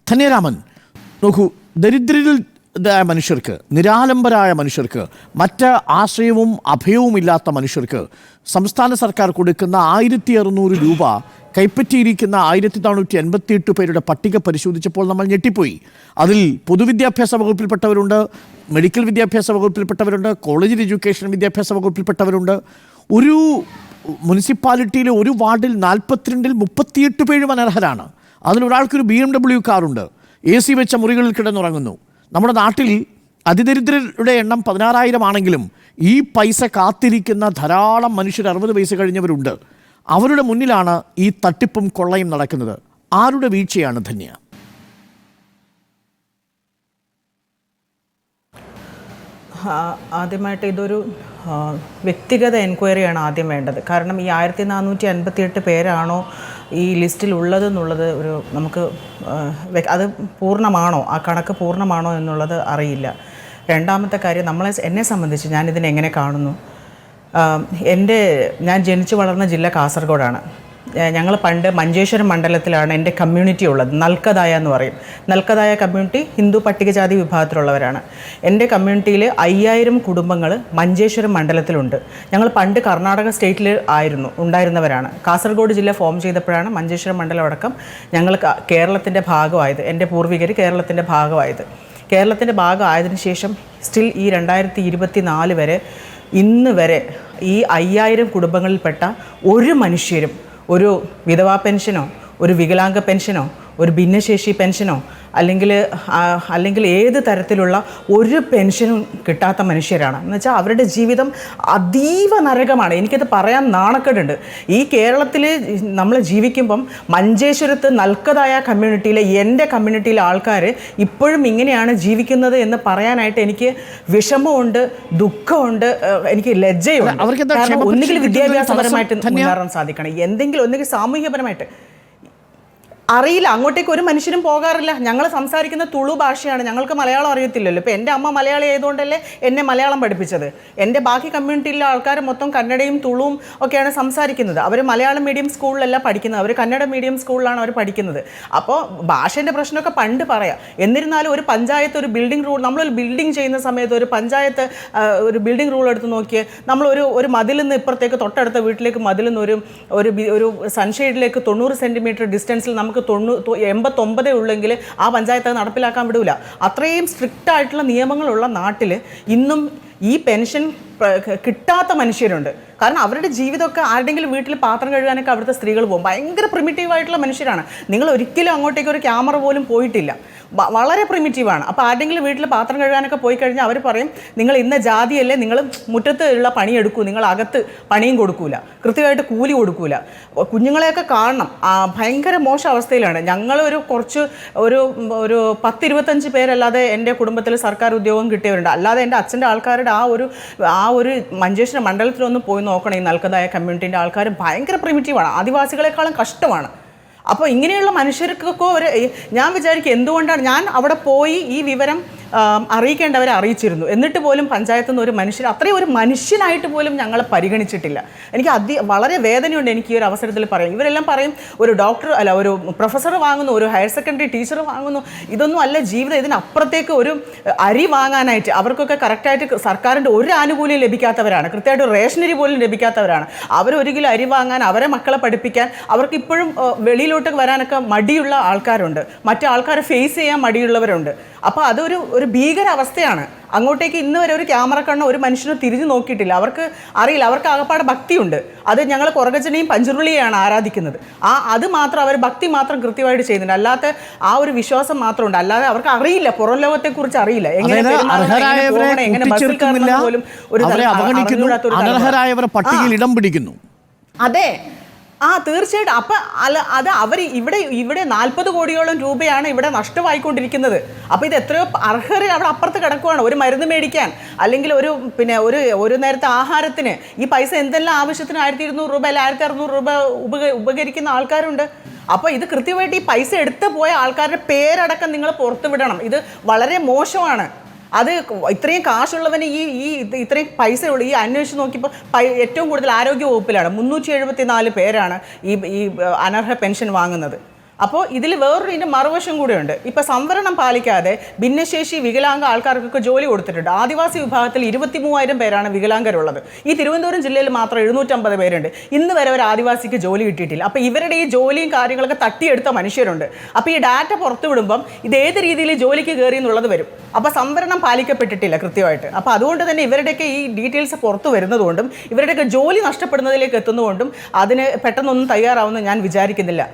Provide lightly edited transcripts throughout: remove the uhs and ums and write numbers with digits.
ധന്യരാമൻ, നോക്കൂ, ദരിദ്രരായ മനുഷ്യർക്ക്, നിരാലംബരായ മനുഷ്യർക്ക്, മറ്റ് ആശ്രയവും അഭയവുമില്ലാത്ത മനുഷ്യർക്ക് സംസ്ഥാന സർക്കാർ കൊടുക്കുന്ന 1600 രൂപ കൈപ്പറ്റിയിരിക്കുന്ന 1488 പേരുടെ പട്ടിക പരിശോധിച്ചപ്പോൾ നമ്മൾ ഞെട്ടിപ്പോയി. അതിൽ പൊതുവിദ്യാഭ്യാസ വകുപ്പിൽപ്പെട്ടവരുണ്ട്, മെഡിക്കൽ വിദ്യാഭ്യാസ വകുപ്പിൽപ്പെട്ടവരുണ്ട്, കോളേജ് എഡ്യൂക്കേഷൻ വിദ്യാഭ്യാസ വകുപ്പിൽപ്പെട്ടവരുണ്ട്. ഒരു മുനിസിപ്പാലിറ്റിയിലെ ഒരു വാർഡിൽ 42-ൽ 38 പേരും അനർഹരാണ്. അതിലൊരാൾക്കൊരു BMW കാറുണ്ട്, AC വെച്ച മുറികളിൽ കിടന്നുറങ്ങുന്നു. നമ്മുടെ നാട്ടിൽ അതിദരിദ്രരുടെ എണ്ണം 16,000 ആണെങ്കിലും ഈ പൈസ കാത്തിരിക്കുന്ന ധാരാളം മനുഷ്യർ 60 വയസ്സ് കഴിഞ്ഞവരുണ്ട്. അവരുടെ മുന്നിലാണ് ഈ തട്ടിപ്പും കൊള്ളയും നടക്കുന്നത്. ആരുടെ വീഴ്ചയാണ് ധന്യ? ആദ്യമായിട്ട് ഇതൊരു വ്യക്തിഗത എൻക്വയറിയാണ് ആദ്യം വേണ്ടത്. കാരണം ഈ 1458 പേരാണോ ഈ ലിസ്റ്റിൽ ഉള്ളതെന്നുള്ളത് ഒരു നമുക്ക് അത് പൂർണ്ണമാണോ, ആ കണക്ക് പൂർണ്ണമാണോ എന്നുള്ളത് അറിയില്ല. രണ്ടാമത്തെ കാര്യം, എന്നെ സംബന്ധിച്ച് ഞാനിതിനെ എങ്ങനെ കാണുന്നു, ഞാൻ ജനിച്ചു വളർന്ന ജില്ല കാസർഗോഡാണ്. ഞങ്ങൾ പണ്ട് മഞ്ചേശ്വരം മണ്ഡലത്തിലാണ് എൻ്റെ കമ്മ്യൂണിറ്റി ഉള്ളത്. നൽക്കതായ എന്ന് പറയും. നൽക്കതായ കമ്മ്യൂണിറ്റി ഹിന്ദു പട്ടികജാതി വിഭാഗത്തിലുള്ളവരാണ്. എൻ്റെ കമ്മ്യൂണിറ്റിയിൽ 5000 കുടുംബങ്ങൾ മഞ്ചേശ്വരം മണ്ഡലത്തിലുണ്ട്. ഞങ്ങൾ പണ്ട് കർണാടക സ്റ്റേറ്റിൽ ഉണ്ടായിരുന്നവരാണ്. കാസർഗോഡ് ജില്ല ഫോം ചെയ്തപ്പോഴാണ് മഞ്ചേശ്വരം മണ്ഡലം അടക്കം ഞങ്ങൾ കേരളത്തിൻ്റെ ഭാഗമായത്. എൻ്റെ പൂർവികർ കേരളത്തിൻ്റെ ഭാഗമായത്. കേരളത്തിൻ്റെ ഭാഗമായതിനു ശേഷം സ്റ്റിൽ ഈ 2024 വരെ ഇന്ന് വരെ ഈ 5000 കുടുംബങ്ങളിൽപ്പെട്ട ഒരു മനുഷ്യരും ഒരു വിധവാ പെൻഷനോ, ഒരു വികലാംഗ പെൻഷനോ, ഒരു ഭിന്നശേഷി പെൻഷനോ അല്ലെങ്കിൽ ഏത് തരത്തിലുള്ള ഒരു പെൻഷനും കിട്ടാത്ത മനുഷ്യരാണ്. എന്നുവെച്ചാൽ അവരുടെ ജീവിതം അതീവ നരകമാണ്. എനിക്കത് പറയാൻ നാണക്കേടുണ്ട്. ഈ കേരളത്തിൽ നമ്മൾ ജീവിക്കുമ്പം മഞ്ചേശ്വരത്ത് നൽക്കതായ കമ്മ്യൂണിറ്റിയിലെ എൻ്റെ കമ്മ്യൂണിറ്റിയിലെ ആൾക്കാർ ഇപ്പോഴും ഇങ്ങനെയാണ് ജീവിക്കുന്നത് എന്ന് പറയാനായിട്ട് എനിക്ക് വിഷമമുണ്ട്, ദുഃഖമുണ്ട്, എനിക്ക് ലജ്ജയുണ്ട്. കാരണം ഒന്നുകിൽ വിദ്യാഭ്യാസപരമായിട്ട് മുന്നേറാൻ സാധിക്കണം, ഒന്നുകിൽ സാമൂഹ്യപരമായിട്ട്. അറിയില്ല, അങ്ങോട്ടേക്ക് ഒരു മനുഷ്യനും പോകാറില്ല. ഞങ്ങൾ സംസാരിക്കുന്ന തുളു ഭാഷയാണ്, ഞങ്ങൾക്ക് മലയാളം അറിയത്തില്ലല്ലോ. ഇപ്പോൾ എൻ്റെ അമ്മ മലയാളി ആയതുകൊണ്ടല്ലേ എന്നെ മലയാളം പഠിപ്പിച്ചത്. എൻ്റെ ബാക്കി കമ്മ്യൂണിറ്റിയിലെ ആൾക്കാർ മൊത്തം കന്നഡയും തുളുവും ഒക്കെയാണ് സംസാരിക്കുന്നത്. അവർ മലയാളം മീഡിയം സ്കൂളിലല്ല പഠിക്കുന്നത്, അവർ കന്നഡ മീഡിയം സ്കൂളിലാണ് അവർ പഠിക്കുന്നത്. അപ്പോൾ ഭാഷേൻ്റെ പ്രശ്നമൊക്കെ പണ്ട് പറയാം. എന്നിരുന്നാലും ഒരു പഞ്ചായത്ത് ഒരു ബിൽഡിംഗ് റൂൾ, നമ്മളൊരു ബിൽഡിംഗ് ചെയ്യുന്ന സമയത്ത് ഒരു പഞ്ചായത്ത് ഒരു ബിൽഡിംഗ് റൂൾ എടുത്ത് നോക്കിയേ, നമ്മളൊരു മതിൽ നിന്ന് ഇപ്പുറത്തേക്ക് തൊട്ടടുത്ത വീട്ടിലേക്ക് മതിൽ നിന്ന് ഒരു സൺഷെയ്ഡിലേക്ക് 90 സെൻറ്റിമീറ്റർ ഡിസ്റ്റൻസിൽ നമുക്ക് 89 ഉള്ളെങ്കിൽ ആ പഞ്ചായത്ത് നടപ്പിലാക്കാൻ വിടൂല. അത്രയും സ്ട്രിക്റ്റ് ആയിട്ടുള്ള നിയമങ്ങളുള്ള നാട്ടിൽ ഇന്നും ഈ പെൻഷൻ കിട്ടാത്ത മനുഷ്യരുണ്ട്. കാരണം അവരുടെ ജീവിതമൊക്കെ ആരുടെങ്കിലും വീട്ടിൽ പാത്രം കഴുകാനൊക്കെ അവിടുത്തെ സ്ത്രീകൾ പോകും. ഭയങ്കര പ്രിമിറ്റീവായിട്ടുള്ള മനുഷ്യരാണ്. നിങ്ങൾ ഒരിക്കലും അങ്ങോട്ടേക്ക് ഒരു ക്യാമറ പോലും പോയിട്ടില്ല, വളരെ പ്രിമിറ്റീവാണ്. അപ്പോൾ ആരുടെങ്കിലും വീട്ടിൽ പാത്രം കഴുകാനൊക്കെ പോയി കഴിഞ്ഞാൽ അവർ പറയും, നിങ്ങൾ ഇന്ന ജാതിയല്ലേ, നിങ്ങൾ മുറ്റത്ത് ഉള്ള പണിയെടുക്കൂ, നിങ്ങൾ അകത്ത് പണിയും കൊടുക്കൂല, കൃത്യമായിട്ട് കൂലി കൊടുക്കൂല. കുഞ്ഞുങ്ങളെയൊക്കെ കാണണം, ഭയങ്കര മോശം അവസ്ഥയിലാണ്. ഞങ്ങൾ ഒരു 10-25 പേരല്ലാതെ എൻ്റെ കുടുംബത്തിൽ സർക്കാർ ഉദ്യോഗം കിട്ടിയവരുണ്ട്. അല്ലാതെ എൻ്റെ അച്ഛൻ്റെ ആൾക്കാരുടെ ആ ഒരു മഞ്ചേശ്വരം മണ്ഡലത്തിലൊന്നും പോയി നോക്കണം. ഈ നൽക്കതായ കമ്മ്യൂണിറ്റീൻ്റെ ആൾക്കാർ ഭയങ്കര പ്രിമിറ്റീവാണ്, ആദിവാസികളെക്കാളും കഷ്ടമാണ്. അപ്പോൾ ഇങ്ങനെയുള്ള മനുഷ്യർക്കൊക്കെ ഞാൻ വിചാരിക്കും എന്തുകൊണ്ടാണ് ഞാൻ അവിടെ പോയി ഈ വിവരം അറിയിക്കേണ്ടവരെ അറിയിച്ചിരുന്നു. എന്നിട്ട് പോലും പഞ്ചായത്തിൽ നിന്ന് ഒരു മനുഷ്യർ, അത്രയും ഒരു മനുഷ്യനായിട്ട് പോലും ഞങ്ങളെ പരിഗണിച്ചിട്ടില്ല. എനിക്ക് വളരെ വേദനയുണ്ട് എനിക്ക് ഈ ഒരു അവസരത്തിൽ പറയും. ഇവരെല്ലാം പറയും ഒരു ഡോക്ടർ അല്ല, ഒരു പ്രൊഫസർ വാങ്ങുന്നു, ഒരു ഹയർ സെക്കൻഡറി ടീച്ചർ വാങ്ങുന്നു. ഇതൊന്നും അല്ല ജീവിതം. ഇതിനപ്പുറത്തേക്ക് ഒരു അരി വാങ്ങാനായിട്ട് അവർക്കൊക്കെ കറക്റ്റായിട്ട് സർക്കാരിൻ്റെ ഒരു ആനുകൂല്യം ലഭിക്കാത്തവരാണ്, കൃത്യമായിട്ട് റേഷനറി പോലും ലഭിക്കാത്തവരാണ്. അവർ1 കിലോ അരി വാങ്ങാൻ, അവരെ മക്കളെ പഠിപ്പിക്കാൻ, അവർക്ക് ഇപ്പോഴും വെളിയിലോട്ട് വരാനൊക്കെ മടിയുള്ള ആൾക്കാരുണ്ട്, മറ്റു ആൾക്കാരെ ഫേസ് ചെയ്യാൻ മടിയുള്ളവരുണ്ട്. അപ്പോൾ അതൊരു ഭീകരാവസ്ഥയാണ്. അങ്ങോട്ടേക്ക് ഇന്ന് വരെ ഒരു ക്യാമറ കണ്ണ ഒരു മനുഷ്യനും തിരിഞ്ഞു നോക്കിയിട്ടില്ല. അവർക്ക് അറിയില്ല, അവർക്ക് ആകപ്പാടെ ഭക്തിയുണ്ട്. അത് ഞങ്ങൾ കുറകച്ചനെയും പഞ്ചുരുളിയെയാണ് ആരാധിക്കുന്നത്. അത് മാത്രം അവർ ഭക്തി മാത്രം കൃത്യമായിട്ട് ചെയ്യുന്നുണ്ട്. അല്ലാത്ത ആ ഒരു വിശ്വാസം മാത്രമുണ്ട്. അല്ലാതെ അവർക്ക് അറിയില്ല, പുറം ലോകത്തെക്കുറിച്ച് അറിയില്ല. അതെ, തീർച്ചയായിട്ടും. അപ്പം അത് ഇവിടെ 40 കോടിയോളം രൂപയാണ് ഇവിടെ നഷ്ടമായിക്കൊണ്ടിരിക്കുന്നത്. അപ്പോൾ ഇത് എത്രയോ അർഹർ അവിടെ അപ്പുറത്ത് കിടക്കുകയാണ്. ഒരു മരുന്ന് മേടിക്കാൻ, അല്ലെങ്കിൽ ഒരു നേരത്തെ ആഹാരത്തിന് ഈ പൈസ എന്തെല്ലാം ആവശ്യത്തിന് 1200 രൂപ അല്ല 1600 രൂപ ഉപകരിക്കുന്ന ആൾക്കാരുണ്ട്. അപ്പോൾ ഇത് കൃത്യമായിട്ട് ഈ പൈസ എടുത്ത് പോയ ആൾക്കാരുടെ പേരടക്കം നിങ്ങൾ പുറത്തു വിടണം. ഇത് വളരെ മോശമാണ്. അത് ഇത്രയും കാശുള്ളവന് ഇത്രയും പൈസ ഉള്ളൂ. ഈ അന്വേഷിച്ച് നോക്കിയപ്പോൾ ഏറ്റവും കൂടുതൽ ആരോഗ്യ വകുപ്പിലാണ് 374 പേരാണ് ഈ അനർഹ പെൻഷൻ വാങ്ങുന്നത്. അപ്പോൾ ഇതിൽ വേറൊരു ഇതിൻ്റെ മറുവശം കൂടെയുണ്ട്. ഇപ്പോൾ സംവരണം പാലിക്കാതെ ഭിന്നശേഷി വികലാംഗ ആൾക്കാർക്കൊക്കെ ജോലി കൊടുത്തിട്ടുണ്ട്. ആദിവാസി വിഭാഗത്തിൽ 23,000 പേരാണ് വികലാംഗരുള്ളത്. ഈ തിരുവനന്തപുരം ജില്ലയിൽ മാത്രം 750 പേരുണ്ട്. ഇന്ന് വരെ ഒരു ആദിവാസിക്ക് ജോലി കിട്ടിയിട്ടില്ല. അപ്പോൾ ഇവരുടെ ഈ ജോലിയും കാര്യങ്ങളൊക്കെ തട്ടിയെടുത്ത മനുഷ്യരുണ്ട്. അപ്പോൾ ഈ ഡാറ്റ പുറത്തു വിടുമ്പം ഇത് ഏത് രീതിയിൽ ജോലിക്ക് കയറി എന്നുള്ളത് വരും. അപ്പോൾ സംവരണം പാലിക്കപ്പെട്ടിട്ടില്ല കൃത്യമായിട്ട്. അപ്പോൾ അതുകൊണ്ട് തന്നെ ഇവരുടെയൊക്കെ ഈ ഡീറ്റെയിൽസ് പുറത്തു വരുന്നതുകൊണ്ടും ഇവരുടെയൊക്കെ ജോലി നഷ്ടപ്പെടുന്നതിലേക്ക് എത്തുന്നതുകൊണ്ടും അതിന് പെട്ടെന്നൊന്നും തയ്യാറാവുമെന്ന് ഞാൻ വിചാരിക്കുന്നില്ല.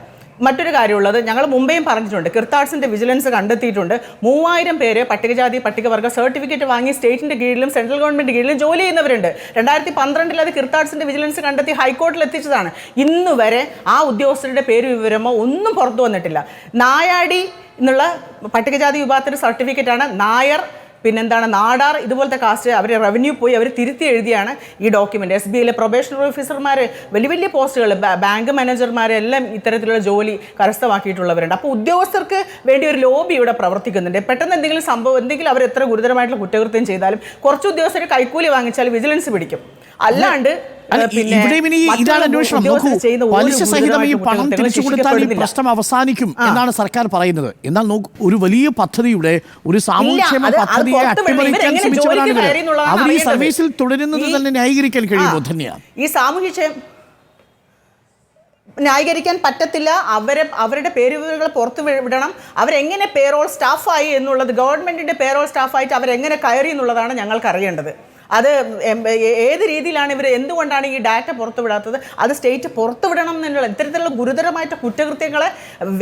മറ്റൊരു കാര്യമുള്ളത്, ഞങ്ങൾ മുമ്പേയും പറഞ്ഞിട്ടുണ്ട്, കിർത്താഡ്സിൻ്റെ വിജിലൻസ് കണ്ടെത്തിയിട്ടുണ്ട് 3000 പേര് പട്ടികജാതി പട്ടികവർഗ സർട്ടിഫിക്കറ്റ് വാങ്ങി സ്റ്റേറ്റിൻ്റെ കീഴിലും സെൻട്രൽ ഗവൺമെൻറ് കീഴിലും ജോലി ചെയ്യുന്നവരുണ്ട്. 2012 അത് കിർത്താഡ്സിൻ്റെ വിജിലൻസ് കണ്ടെത്തി ഹൈക്കോടതിയിൽ എത്തിച്ചതാണ്. ഇന്ന് വരെ ആ ഉദ്യോഗസ്ഥരുടെ പേര് വിവരമോ ഒന്നും പുറത്തു വന്നിട്ടില്ല. നായാടി എന്നുള്ള പട്ടികജാതി വിഭാഗത്തിൻ്റെ സർട്ടിഫിക്കറ്റാണ് നായർ, പിന്നെന്താണ് നാടാർ, ഇതുപോലത്തെ കാസ്റ്റ് അവർ റവന്യൂ പോയി അവർ തിരുത്തി എഴുതിയാണ് ഈ ഡോക്യുമെൻ്റ്. SBIയിലെ പ്രൊബേഷണറി ഓഫീസർമാർ, വലിയ വലിയ പോസ്റ്റുകൾ, ബാങ്ക് മാനേജർമാരെല്ലാം ഇത്തരത്തിലുള്ള ജോലി കരസ്ഥമാക്കിയിട്ടുള്ളവരുണ്ട്. അപ്പോൾ ഉദ്യോഗസ്ഥർക്ക് വേണ്ടി ഒരു ലോബി ഇവിടെ പ്രവർത്തിക്കുന്നുണ്ട്. പെട്ടെന്ന് എന്തെങ്കിലും സംഭവം, എന്തെങ്കിലും അവർ എത്ര ഗുരുതരമായിട്ടുള്ള കുറ്റകൃത്യം ചെയ്താലും കുറച്ച് ഉദ്യോഗസ്ഥർ കൈക്കൂലി വാങ്ങിച്ചാൽ വിജിലൻസ് പിടിക്കും. അല്ലാണ്ട് ഇതാണ് അന്വേഷണം. പലിശ സഹിതം ഈ പണം തിരിച്ചു കൊടുത്താൽ ഈ പ്രശ്നം അവസാനിക്കും എന്നാണ് സർക്കാർ പറയുന്നത്. എന്നാൽ ഒരു വലിയ പദ്ധതിയുടെ ഒരു സാമൂഹ്യക്ഷേമ പദ്ധതിയെ അട്ടിമറിക്കാൻ ശ്രമിച്ചവരാണ് ഇവർ. അവർ ഈ സർവീസിൽ തുടരുന്നത് തന്നെ ന്യായീകരിക്കാൻ കഴിയുമോ? ധന്യയാണ് ഈ സാമൂഹ്യക്ഷേമ ന്യായീകരിക്കാൻ പറ്റത്തില്ല. അവരുടെ പേരുവിവരങ്ങൾ പുറത്തു വിടണം. അവരെങ്ങനെ പേറോൾ സ്റ്റാഫായി എന്നുള്ളത്, ഗവൺമെൻറ്റിൻ്റെ പേറോൾ സ്റ്റാഫായിട്ട് അവരെങ്ങനെ കയറി എന്നുള്ളതാണ് ഞങ്ങൾക്ക് അറിയേണ്ടത്. അത് ഏത് രീതിയിലാണ് ഇവർ, എന്തുകൊണ്ടാണ് ഈ ഡാറ്റ പുറത്തുവിടാത്തത്? അത് സ്റ്റേറ്റ് പുറത്തുവിടണം എന്നുള്ള ഇത്തരത്തിലുള്ള ഗുരുതരമായിട്ട് കുറ്റകൃത്യങ്ങളെ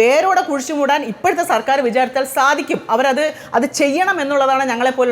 വേരോടെ കുഴിച്ചുമൂടാൻ ഇപ്പോഴത്തെ സർക്കാർ വിചാരിച്ചാൽ സാധിക്കും. അവരത് ചെയ്യണം എന്നുള്ളതാണ് ഞങ്ങളെപ്പോലെ